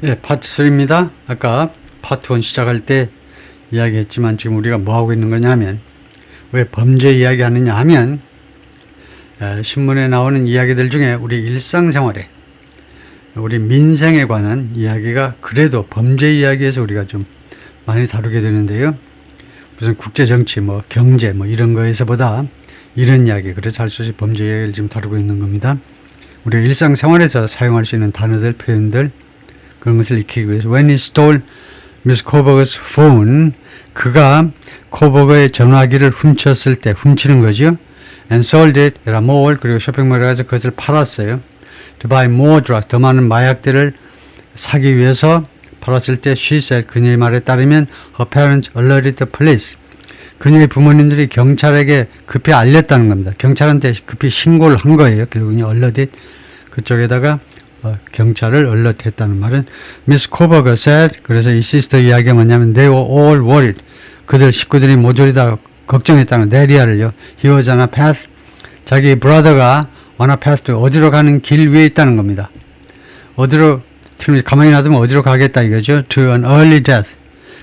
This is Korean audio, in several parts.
예, 파트 3입니다. 아까 파트 1 시작할 때 이야기했지만 지금 우리가 뭐 하고 있는 거냐 하면 왜 범죄 이야기 하느냐 하면 신문에 나오는 이야기들 중에 우리 일상생활에 우리 민생에 관한 이야기가 그래도 범죄 이야기에서 우리가 좀 많이 다루게 되는데요. 무슨 국제정치 뭐 경제 뭐 이런 거에서보다 이런 이야기, 그래서 할 수 없이 범죄 이야기를 지금 다루고 있는 겁니다. 우리 일상생활에서 사용할 수 있는 단어들, 표현들, 그런 것을 익히기 위해서 When he stole Miss Koberg's phone, 그가 코버그의 전화기를 훔쳤을 때, 훔치는 거죠. And sold it at a mall, 그리고 쇼핑몰에 가서 그것을 팔았어요. To buy more drugs, 더 많은 마약들을 사기 위해서 팔았을 때 she said, 그녀의 말에 따르면 her parents alerted the police. 그녀의 부모님들이 경찰에게 급히 알렸다는 겁니다. 경찰한테 급히 신고를 한 거예요. 결국은 alerted, 그쪽에다가 경찰을 alert 말은 Miss Koberger said, 그래서 이 시스터 이야기가 뭐냐면 they were all worried. 그들 식구들이 모조리 다 걱정했다는 데리아를요. He was on a path. 자기 브라더가 on a path, 어디로 가는 길 위에 있다는 겁니다. 어디로, 가만히 놔두면 어디로 가겠다 이거죠. To an early death.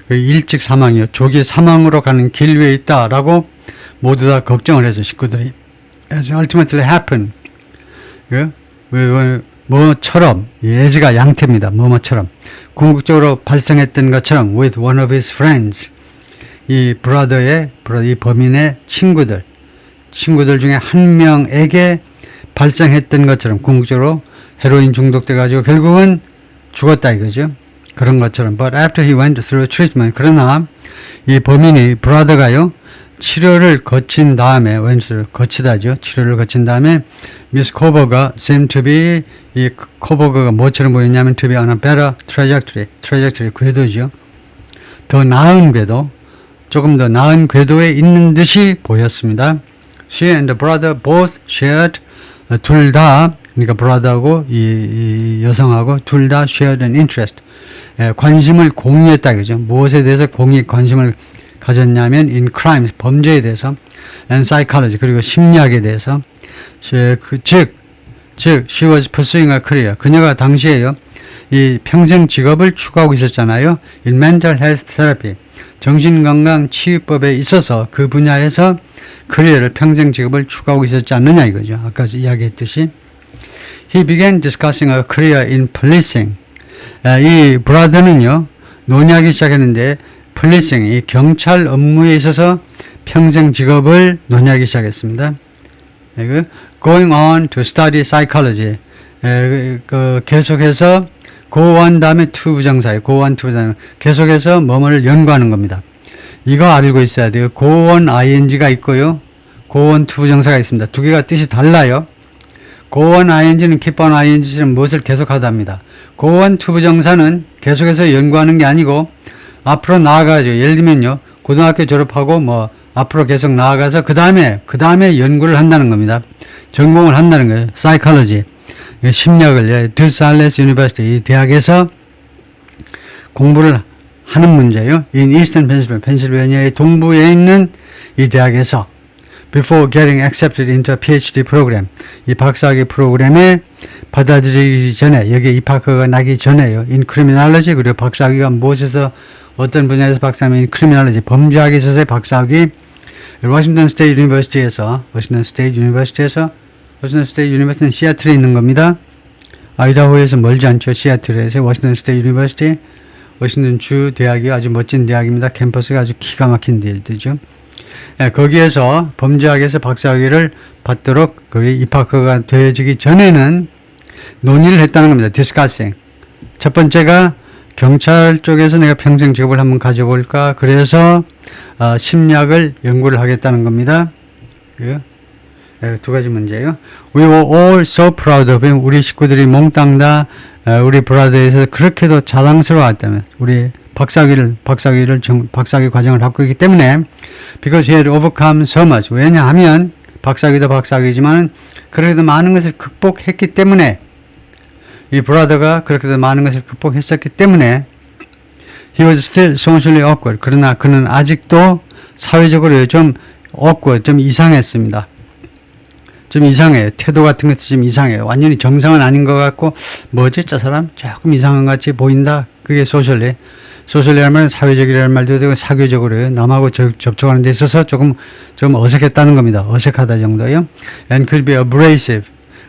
일찍 사망이요. 조기 사망으로 가는 길 위에 있다라고 모두 다 걱정을 해서 식구들이. As ultimately happened. 뭐처럼, 예지가 양태입니다. 뭐처럼. 궁극적으로 발생했던 것처럼 with one of his friends. 이 이 범인의 친구들 중에 한 명에게 발생했던 것처럼 궁극적으로 헤로인 중독돼가지고 결국은 죽었다 이거죠. 그런 것처럼. But after he went through treatment, 그러나 이 범인이 브라더가요, 치료를 거친 다음에, 거치다죠. 치료를 거친 다음에 미스 코버가 seemed to be, 이 코버가 뭐처럼 보였냐면 to be on a better trajectory, 궤도죠. 더 나은 궤도, 조금 더 나은 궤도에 있는 듯이 보였습니다. She and the brother both shared, 둘 다, 그러니까 브라더하고 이 여성하고 둘 다 shared an interest, 관심을 공유했다 이거죠. 무엇에 대해서 관심을 가졌냐면 in crimes, 범죄에 대해서, and psychology, 그리고 심리학에 대해서. 즉 she was pursuing a career, 그녀가 당시에요 이 평생 직업을 추구하고 있었잖아요. in mental health therapy, 정신건강 치유법에 있어서 그 분야에서 커리어를, 평생 직업을 추구하고 있었지 않느냐 이거죠. 아까 이야기했듯이. He began discussing a career in policing. 이 브라더는요, 논의하기 시작했는데 policing, 이 경찰 업무에 있어서 평생 직업을 논의하기 시작했습니다. Going on to study psychology. 계속해서 go on 다음에 to 부정사예요. go on to 부정사. 계속해서 뭐뭐를 연구하는 겁니다. 이거 알고 있어야 돼요. go on ing가 있고요. go on to 부정사가 있습니다. 두 개가 뜻이 달라요. go on ing는 keep on ing처럼 무엇을 계속하답니다. go on to 부정사는 계속해서 연구하는 게 아니고 앞으로 나아가죠. 예를 들면요, 고등학교 졸업하고 뭐 앞으로 계속 나아가서 그 다음에 연구를 한다는 겁니다. 전공을 한다는 거예요. psychology, 심리학을 DeSales University, 이 대학에서 공부를 하는 문제예요. in Eastern Pennsylvania, 펜실베니아의 동부에 있는 이 대학에서 before getting accepted into a PhD program, 이 박사학위 프로그램에 받아들이기 전에, 여기에 입학허가 나기 전에요. in criminology, 그리고 박사학위가 무엇에서, 어떤 분야에서 박사학위, in criminology, 범죄학에 있어서의 박사학위, 워싱턴 스테이트 유니버시티에서, 워싱턴 스테이트 유니버시티는 시애틀에 있는 겁니다. 아이다호에서 멀지 않죠. 시애틀에서 워싱턴 스테이트 유니버시티, 워싱턴 주 대학이 아주 멋진 대학입니다. 캠퍼스가 아주 기가 막힌 데죠. 거기에서 범죄학에서 박사학위를 받도록 거기 입학허가 되어지기 전에는 논의를 했다는 겁니다. discussing. 첫 번째가 경찰 쪽에서 내가 평생 직업을 한번 가져볼까, 그래서 심리학을 연구를 하겠다는 겁니다. 두 가지 문제예요. We were all so proud of him. 우리 식구들이 몽땅 다 우리 브라더에 대해서 그렇게도 자랑스러워했다면, 우리 박사학위 과정을 받고 있기 때문에, because he had overcome so much. 왜냐하면 박사학위도 박사학위지만 그렇게도 많은 것을 극복했기 때문에, 이 브라더가 그렇게도 많은 것을 극복했었기 때문에 he was still socially awkward. 그러나 그는 아직도 사회적으로 좀 awkward, 좀 이상했습니다. 좀 이상해요. 태도 같은 것도 좀 이상해요. 완전히 정상은 아닌 것 같고, 뭐지, 저 사람? 조금 이상한 것 같이 보인다. 그게 소셜리. 소셜리라는 말은 사회적이라는 말도 되고 사교적으로요. 남하고 접촉하는 데 있어서 조금 어색했다는 겁니다. 어색하다 정도요. And could be abrasive.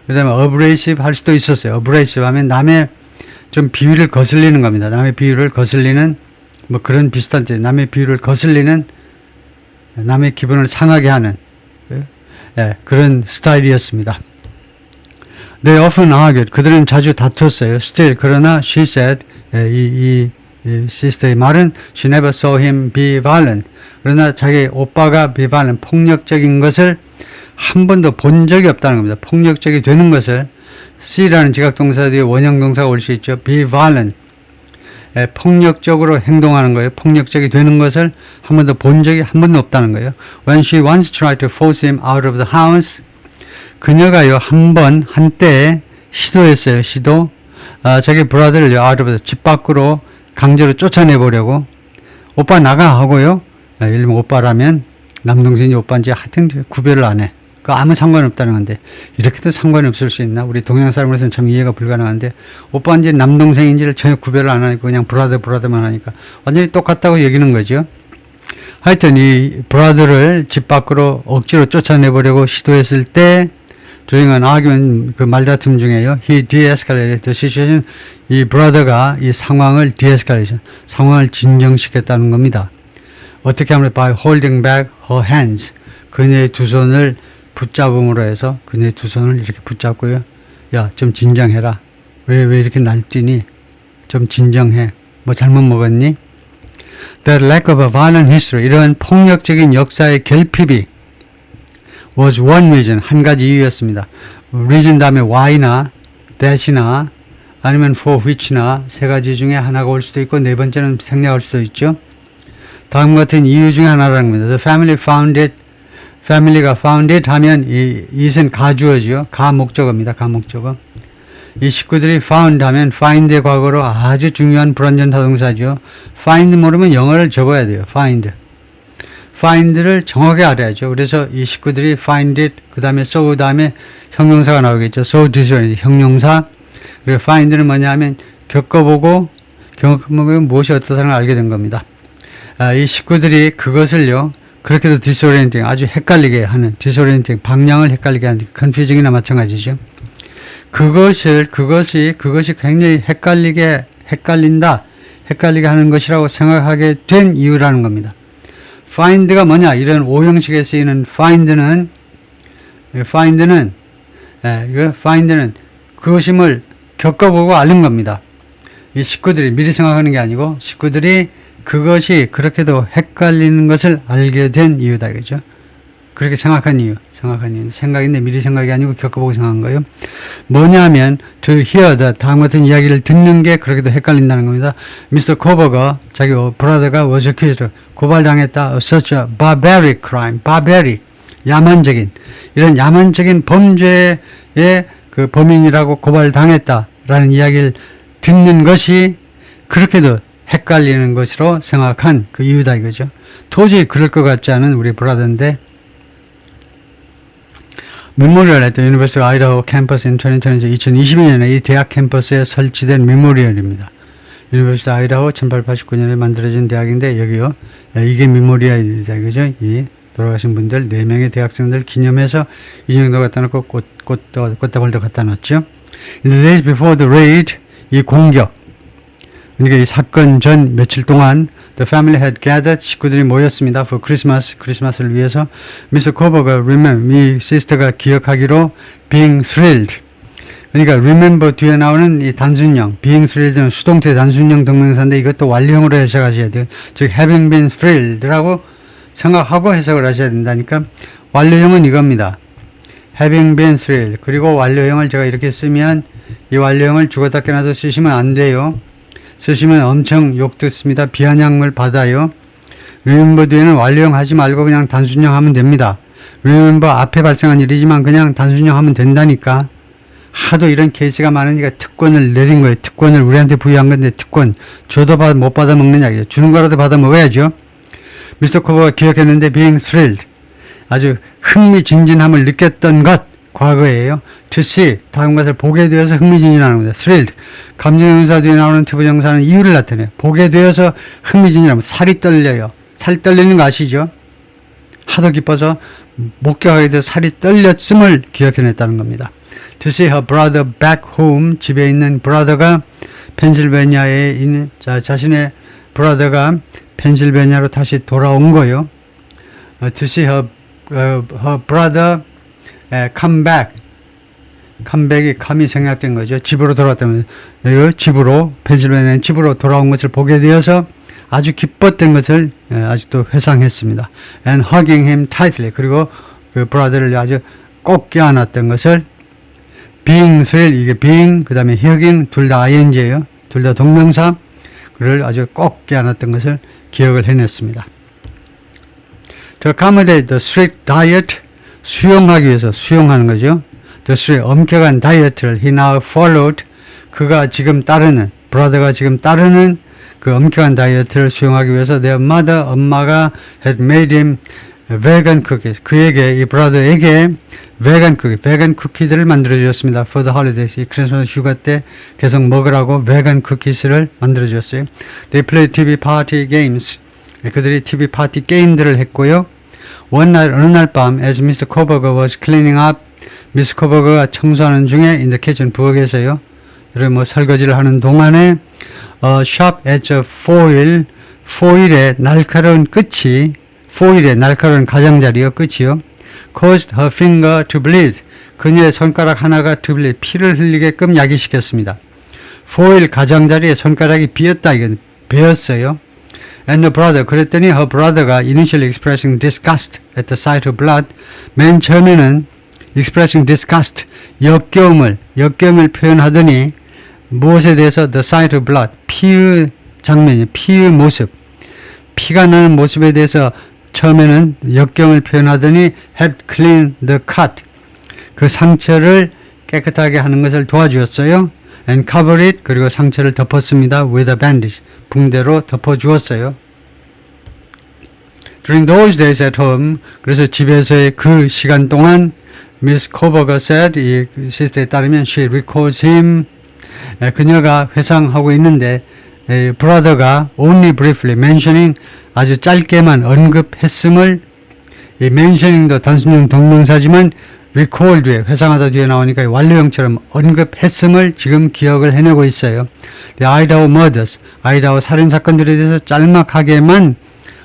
그 다음에 abrasive 할 수도 있었어요. abrasive 하면 남의 좀 비위를 거슬리는 겁니다. 남의 비위를 거슬리는 뭐 그런 비슷한 뜻. 남의 비위를 거슬리는 남의 기분을 상하게 하는 예, 그런 스타일이었습니다. They often argued. 그들은 자주 다투었어요. Still, 그러나 she said, 이 시스터의 말은 she never saw him be violent. 그러나 자기 오빠가 be violent, 폭력적인 것을 한 번도 본 적이 없다는 겁니다. 폭력적이 되는 것을 C라는 지각동사 뒤에 원형동사가 올 수 있죠. be violent. 폭력적으로 행동하는 거예요. 폭력적이 되는 것을 한 번도 본 적이 한 번도 없다는 거예요. When she once tried to force him out of the house, 그녀가요 한때 시도했어요. 자기 브라더를 out of the 집 밖으로 강제로 쫓아내보려고 오빠 나가 하고요. 예를 들면 오빠라면 남동생이 오빠인지 하여튼 구별을 안 해. 그 아무 상관없다는 건데 이렇게도 상관이 없을 수 있나? 우리 동양 사람으로서는 참 이해가 불가능한데 오빠인지 남동생인지를 전혀 구별을 안 하니까 그냥 브라더만 하니까 완전히 똑같다고 여기는 거죠. 하여튼 이 브라더를 집 밖으로 억지로 쫓아내보려고 시도했을 때 during an argument 그 말다툼 중에요. He de-escalated the situation. 이 브라더가 이 상황을 de-escalation, 상황을 진정시켰다는 겁니다. 어떻게 하면 by holding back her hands. 그녀의 두 손을 붙잡음으로 해서 그녀의 두 손을 이렇게 붙잡고요. 야, 좀 진정해라. 왜 이렇게 날뛰니? 좀 진정해. 뭐 잘못 먹었니? The lack of a violent history. 이런 폭력적인 역사의 결핍이 was one reason. 한 가지 이유였습니다. reason 다음에 why나 that이나 아니면 for which나 세 가지 중에 하나가 올 수도 있고 네 번째는 생략할 수도 있죠. 다음 같은 이유 중에 하나라는 겁니다. The family found it. family가 found it 하면 이 it은 가주어죠. 가목적어입니다. 가목적어. 이 식구들이 found 하면 find의 과거로 아주 중요한 불완전 타동사죠. find 모르면 영어를 적어야 돼요. find를 정확하게 알아야죠. 그래서 이 식구들이 find it 그 다음에 so 다음에 형용사가 나오겠죠. so disoriented 형용사. 그리고 find는 뭐냐 하면 겪어보고 경험해보면 무엇이 어떻다는 걸 알게 된 겁니다. 이 식구들이 그것을요. 그렇게도 disorienting, 아주 헷갈리게 하는, disorienting, 방향을 헷갈리게 하는, confusing이나 마찬가지죠. 그것이 굉장히 헷갈리게 하는 것이라고 생각하게 된 이유라는 겁니다. find가 뭐냐? 이런 오형식에 쓰이는 find는 그것임을 겪어보고 알는 겁니다. 이 식구들이 미리 생각하는 게 아니고, 식구들이 그것이 그렇게도 헷갈리는 것을 알게 된 이유다. 그죠? 그렇게 생각한 이유. 생각인데 미리 생각이 아니고 겪어보고 생각한 거예요. 뭐냐면, to hear the 다음 같은 이야기를 듣는 게 그렇게도 헷갈린다는 겁니다. 미스터 코버가, 자기 브라더가 was accused, 고발당했다. of such a barbaric crime. barbaric. 야만적인. 이런 야만적인 범죄의 그 범인이라고 고발당했다라는 이야기를 듣는 것이 그렇게도 헷갈리는 것으로 생각한 그 이유다 이거죠. 도저히 그럴 것 같지 않은 우리 브라더인데 메모리얼 했던 University of Idaho 캠퍼스 in 2022년에 이 대학 캠퍼스에 설치된 메모리얼입니다. University of Idaho 1889년에 만들어진 대학인데 여기요. 이게 메모리얼이다 이거죠. 이 돌아가신 분들 4명의 대학생들 기념해서 이 정도 갖다 놓고 꽃다발도 갖다 놨죠. In the days before the raid, 이 공격 그러니까 이 사건 전 며칠 동안 the family had gathered 식구들이 모였습니다. for Christmas 크리스마스를 위해서 미스 코버가 remember 이 시스터가 기억하기로 being thrilled 그러니까 remember 뒤에 나오는 이 단순형 being thrilled는 수동태 단순형 동명사인데 이것도 완료형으로 해석하셔야 돼요. 즉 having been thrilled라고 생각하고 해석을 하셔야 된다니까 완료형은 이겁니다. having been thrilled 그리고 완료형을 제가 이렇게 쓰면 이 완료형을 죽었다 깨나도 쓰시면 안 돼요. 쓰시면 엄청 욕 듣습니다. 비아냥을 받아요. remember 뒤에는 완료형 하지 말고 그냥 단순형 하면 됩니다. remember 앞에 발생한 일이지만 그냥 단순형 하면 된다니까. 하도 이런 케이스가 많으니까 특권을 내린 거예요. 특권을 우리한테 부여한 건데 특권 줘도 못 받아 먹느냐. 주는 거라도 받아 먹어야죠. 미스터 코버가 기억했는데 being thrilled 아주 흥미진진함을 느꼈던 것 과거예요. to see, 다른 것을 보게 되어서 흥미진진하는 겁니다. thrilled, 감정형사 뒤에 나오는 투부정사는 이유를 나타내요. 보게 되어서 흥미진진하면 살이 떨려요. 살 떨리는 거 아시죠? 하도 기뻐서 목격하게 돼서 살이 떨렸음을 기억해냈다는 겁니다. to see her brother back home, 집에 있는 brother가 펜실베니아에 있는 자신의 brother가 펜실베니아로 다시 돌아온 거요. to see her brother come back. 컴백이 감이 생략된 거죠. 집으로 돌아왔다면 집으로 펜실베니아 집으로 돌아온 것을 보게 되어서 아주 기뻤던 것을 아직도 회상했습니다. And hugging him tightly. 그리고 그 brother를 아주 꼭 껴안았던 것을 being thrilled, 이게 being 그 다음에 hugging 둘 다 ing예요. 둘 다 동명사. 그를 아주 꼭 껴안았던 것을 기억을 해냈습니다. To accommodate the strict diet, 수용하기 위해서 수용하는 거죠. The strict, 엄격한 다이어트를 he now followed, 그가 지금 따르는, brother가 지금 따르는 그 엄격한 다이어트를 수용하기 위해서 their mother, 엄마가 had made him vegan cookies, 그에게, 이 brother에게 vegan 쿠키들을 만들어 주었습니다. For the holidays, 이 크리스마스 휴가 때 계속 먹으라고 vegan cookies를 만들어 주었어요. They played TV party games, 그들이 TV 파티 게임들을 했고요. 어느 날 밤, as Mr. Koberger was cleaning up, 미스 코버그가 청소하는 중에 in the kitchen, 부엌에서요. 그리고 설거지를 하는 동안에 sharp edge of foil의 날카로운 끝이, foil의 날카로운 가장자리요, 끝이요. caused her finger to bleed. 그녀의 손가락 하나가 to bleed, 피를 흘리게끔 야기시켰습니다. foil 가장자리에 손가락이 비었다, 이건 베었어요. And the brother, 그랬더니 her brother가 initially expressing disgust at the sight of blood, 맨 처음에는 expressing disgust, 역겨움을 표현하더니 무엇에 대해서 the sight of blood, 피의 장면이, 피의 모습, 피가 나는 모습에 대해서 처음에는 역겨움을 표현하더니 had cleaned the cut, 그 상처를 깨끗하게 하는 것을 도와주었어요. And covered it, 그리고 상처를 덮었습니다. with a bandage, 붕대로 덮어주었어요. During those days at home, 그래서 집에서의 그 시간 동안 Miss Koberger said, 이 시스터에 따르면 she recalls him, 그녀가 회상하고 있는데 brother가 only briefly mentioning, 아주 짧게만 언급했음을, 이 mentioning도 단순형 동명사지만 recall 뒤에, 회상하다 뒤에 나오니까 완료형처럼 언급했음을 지금 기억을 해내고 있어요. The Idaho murders, 아이다호 살인사건들에 대해서 짤막하게만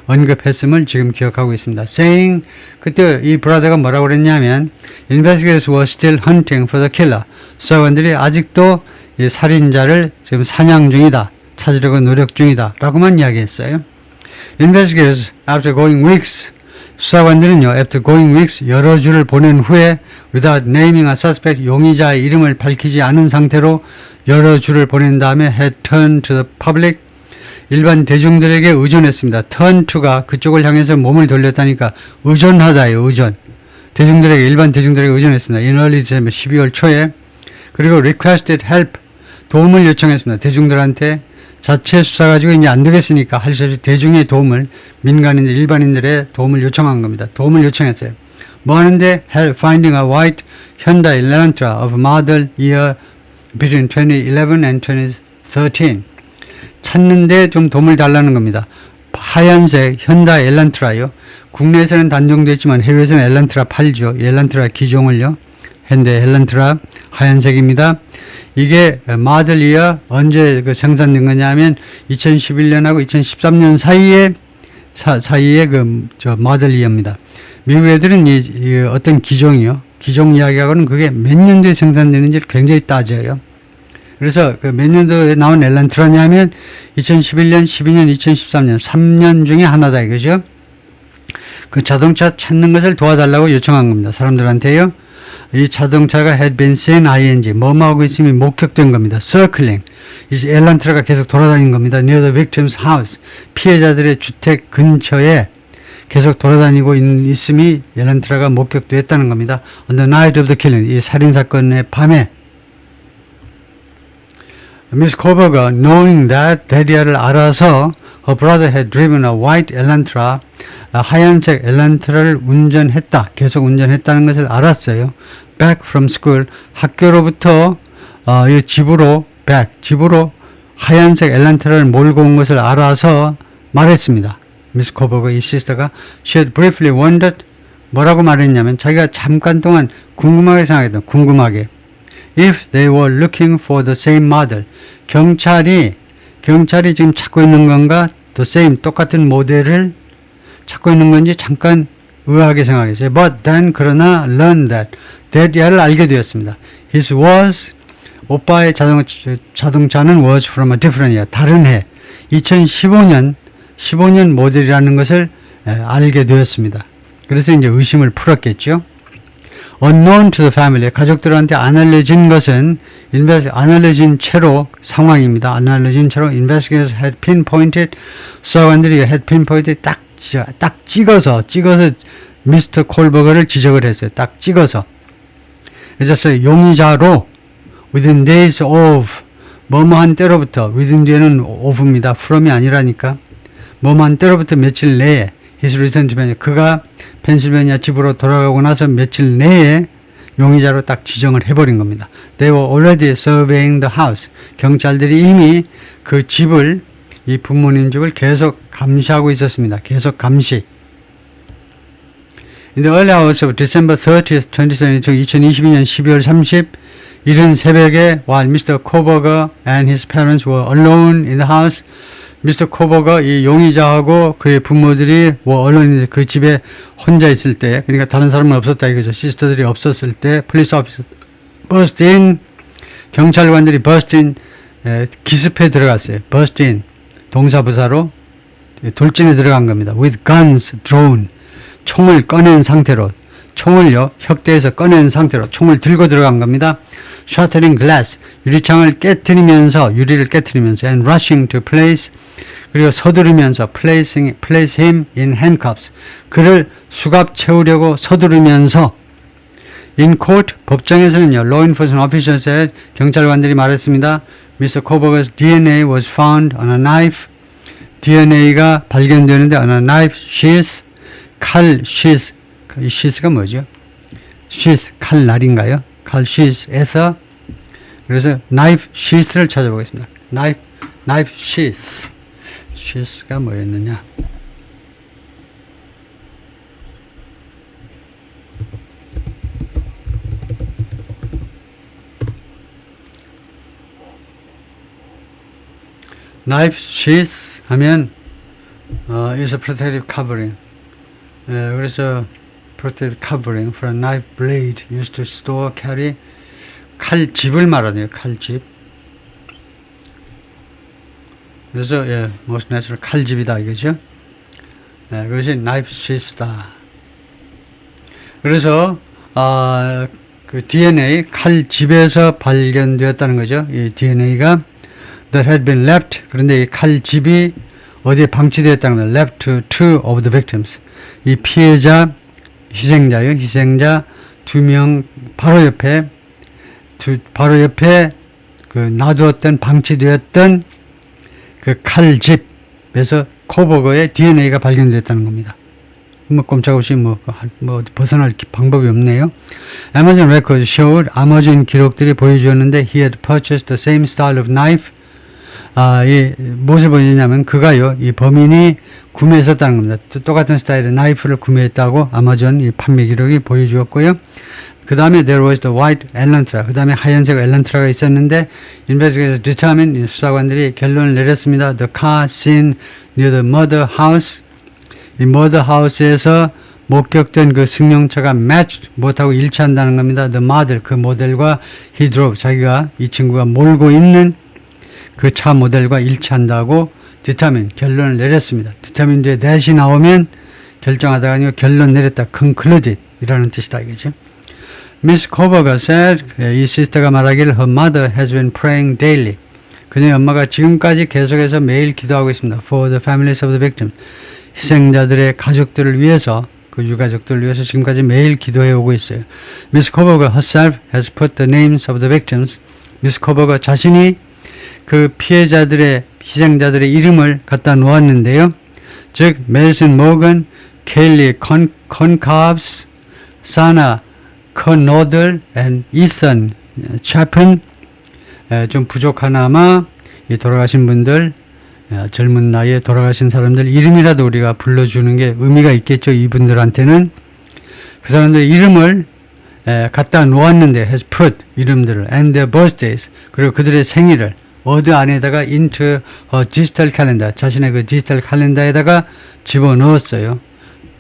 언급했음을 지금 기억하고 있습니다. Saying, 그때 이 브라더가 뭐라고 그랬냐면 Investigators were still hunting for the killer. 수사관들이 아직도 이 살인자를 지금 사냥 중이다, 찾으려고 노력 중이다 라고만 이야기했어요. Investigators, after going weeks, 수사관들은요, after going weeks, 여러 주를 보낸 후에 without naming a suspect, 용의자의 이름을 밝히지 않은 상태로 여러 주를 보낸 다음에 had turned to the public, 일반 대중들에게 의존했습니다. turn to가 그쪽을 향해서 몸을 돌렸다니까 의존하다예요. 의존. 일반 대중들에게 의존했습니다. in early December, 12월 초에. 그리고 requested help, 도움을 요청했습니다. 대중들한테 자체 수사 가지고 이제 안 되겠으니까 할 수 없이 대중의 도움을, 민간인들, 일반인들의 도움을 요청한 겁니다. 도움을 요청했어요. 뭐 하는데? help finding a white Hyundai Elantra of model year between 2011 and 2013. 찾는데 좀 도움을 달라는 겁니다. 하얀색 현다이 엘란트라요. 국내에서는 단종되어 있지만 해외에서는 엘란트라 팔죠. 엘란트라 기종을요. 현대 엘란트라 하얀색입니다. 이게 모델 이어 언제 그 생산된 거냐면 2011년하고 2013년 사이에 그 모델 이어입니다. 미국 애들은 이 어떤 기종이요. 기종 이야기하고는 그게 몇 년도에 생산되는지를 굉장히 따져요. 그래서 그 몇 년도에 나온 엘란트라냐면 2011년, 12년, 2013년 3년 중에 하나다 이거죠. 그 자동차 찾는 것을 도와달라고 요청한 겁니다. 사람들한테요. 이 자동차가 had been seen ing, 뭐하고 있음이 목격된 겁니다. circling, 이제 엘란트라가 계속 돌아다닌 겁니다. near the victim's house, 피해자들의 주택 근처에 계속 돌아다니고 있음이 엘란트라가 목격됐다는 겁니다. on the night of the killing, 이 살인사건의 밤에 Miss Koberger, knowing that, 데리아를 알아서 her brother had driven a white Elantra, 하얀색 엘란트라를 운전했다, 계속 운전했다는 것을 알았어요. back from school, 학교로부터 이 집으로 집으로 하얀색 엘란트라를 몰고 온 것을 알아서 말했습니다. 미스 코버가 이 시스터가 she had briefly wondered 뭐라고 말했냐면 자기가 잠깐 동안 궁금하게 생각했던 궁금하게 if they were looking for the same model 경찰이 지금 찾고 있는 건가 the same 똑같은 모델을 찾고 있는 건지 잠깐 의아하게 생각했어요. But then 그러나 learned that 야를 알게 되었습니다. His was 오빠의 자동차는 was from a different year 다른 해 2015년 모델이라는 것을 알게 되었습니다. 그래서 이제 의심을 풀었겠죠. Unknown to the family 가족들한테 안 알려진 것은 안 알려진 채로 상황입니다. 안 알려진 채로 investigators had pinpointed 수사관들이 had pinpointed 딱 찍어서 미스터 콜버거를 지적을 했어요. 딱 찍어서. 그래서 용의자로 within days of 뭐뭐한 때로부터 within 뒤에는 of입니다. from이 아니라니까 뭐뭐한 때로부터 며칠 내에 his return to Pennsylvania 그가 펜실베니아 집으로 돌아가고 나서 며칠 내에 용의자로 딱 지정을 해버린 겁니다. They were already surveying the house. 경찰들이 이미 그 집을 이 부모님 집을 계속 감시하고 있었습니다. 계속 감시. In the early hours of December 30th, 2022, 2022년 12월 30 이른 새벽에 while Mr. Koberger and his parents were alone in the house 미스터 코버가 이 용의자하고 그의 부모들이 언론인 그 집에 혼자 있을 때 그러니까 다른 사람은 없었다 이거죠. 시스터들이 없었을 때 police officer burst in 경찰관들이 burst in 기습해 들어갔어요. burst in 동사부사로 돌진해 들어간 겁니다. with guns drawn 총을 꺼낸 상태로 총을요 혁대에서 꺼낸 상태로 총을 들고 들어간 겁니다. shattering glass 유리를 깨트리면서 and rushing to place 그리고 서두르면서 place him in handcuffs 그를 수갑 채우려고 서두르면서 in court 법정에서는요 law enforcement officials said 경찰관들이 말했습니다. Mr. Koberger's DNA was found on a knife DNA가 발견되는데 on a knife sheath 칼 sheath 이 sheath가 뭐죠? sheath 칼날인가요? 칼 sheath에서 그래서 knife sheath를 찾아보겠습니다. knife sheath sheath가 뭐였느냐? knife sheath 하면 is a protective covering. 그래서 protective covering for a knife blade used to store, carry 칼집을 말하네요. 칼집. 그래서 most natural 칼집이다 이거죠. 그것이 knife sheath다. 그래서 그 DNA 칼집에서 발견되었다는 거죠. 이 DNA가 that had been left 그런데 이 칼집이 어디에 방치되었다는 거예요. left to two of the victims. 이 피해자 희생자 2명 바로 옆에 그 놔두었던 방치되었던 그 칼집에서 코버거의 DNA가 발견됐다는 겁니다. 뭐 꼼짝없이 뭐 벗어날 방법이 없네요. Amazon records showed 아마존 기록들이 보여주었는데 he had purchased the same style of knife. 이 무엇을 보여주냐면 그가요 이 범인이 구매했었다는 겁니다. 똑같은 스타일의 나이프를 구매했다고 아마존 이 판매 기록이 보여주었고요. 그 다음에 there was the white Elantra. 그 다음에 하얀색 엘란트라가 있었는데 investigators determined 수사관들이 결론을 내렸습니다. The car seen near the murder house. 이 murder house에서 목격된 그 승용차가 matched 못하고 일치한다는 겁니다. The model 그 모델과 he drove 자기가 이 친구가 몰고 있는 그 차 모델과 일치한다고 determine 결론을 내렸습니다. determine 뒤에 that이 나오면 결정하다가 아니고 결론 내렸다 concluded 이라는 뜻이다 이거죠. Miss Koberger said 이 시스터가 말하기를 her mother has been praying daily. 그녀의 엄마가 지금까지 계속해서 매일 기도하고 있습니다. For the families of the victims. 희생자들의 가족들을 위해서 그 유가족들을 위해서 지금까지 매일 기도해 오고 있어요. Miss Koberger herself has put the names of the victims. Miss Koberger 자신이 그 피해자들의 희생자들의 이름을 갖다 놓았는데요. 즉 Madison Morgan, Kaylee Concabs, Sana Connodle and Ethan Chapin. 좀 부족하나마 이 돌아가신 분들, 젊은 나이에 돌아가신 사람들 이름이라도 우리가 불러주는 게 의미가 있겠죠. 이분들한테는. 그 사람들 이름을 갖다 놓았는데 has put 이름들을 and their birthdays 그리고 그들의 생일을 워드 안에다가 into a digital calendar 자신의 그 디지털 칼렌더에다가 집어넣었어요.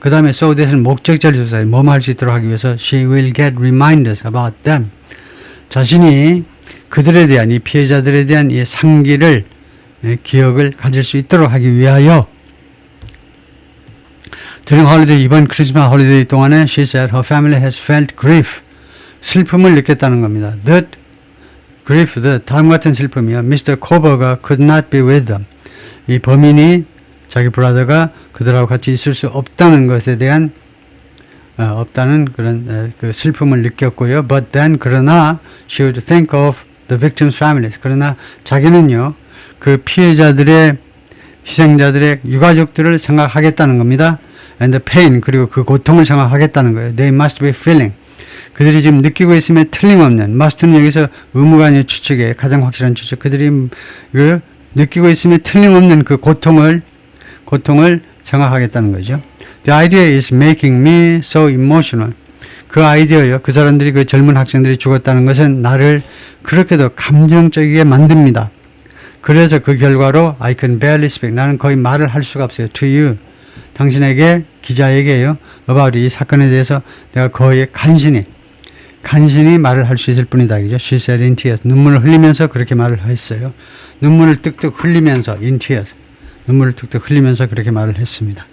그 다음에 so that은 목적자를 조사해 뭐뭐 할 수 있도록 하기 위해서 she will get reminders about them 자신이 그들에 대한 이 피해자들에 대한 이 상기를 기억을 가질 수 있도록 하기 위하여 during holiday 이번 크리스마스 홀리데이 동안에 she said her family has felt grief 슬픔을 느꼈다는 겁니다. That grief, the 다음 같은 슬픔이요. Mr. Kober가 could not be with them. 이 범인이 자기 브라더가 그들하고 같이 있을 수 없다는 것에 대한 없다는 그런 그 슬픔을 느꼈고요. But then 그러나 she would think of the victims' families. 그러나 자기는요 그 피해자들의 희생자들의 유가족들을 생각하겠다는 겁니다. And the pain 그리고 그 고통을 생각하겠다는 거예요. They must be feeling. 그들이 지금 느끼고 있음에 틀림없는 must는 여기서 의무가 아니라 추측에 가장 확실한 추측. 그들이 그 느끼고 있음에 틀림없는 그 고통을 생각하겠다는 거죠. The idea is making me so emotional. 그 아이디어요. 그 사람들이 그 젊은 학생들이 죽었다는 것은 나를 그렇게도 감정적이게 만듭니다. 그래서 그 결과로 I can barely speak. 나는 거의 말을 할 수가 없어요. To you. 당신에게 기자에게요. about 이 사건에 대해서 내가 거의 간신히 말을 할 수 있을 뿐이다. 그죠? She said in tears. 눈물을 흘리면서 그렇게 말을 했어요. 눈물을 뚝뚝 흘리면서 in tears. 눈물을 뚝뚝 흘리면서 그렇게 말을 했습니다.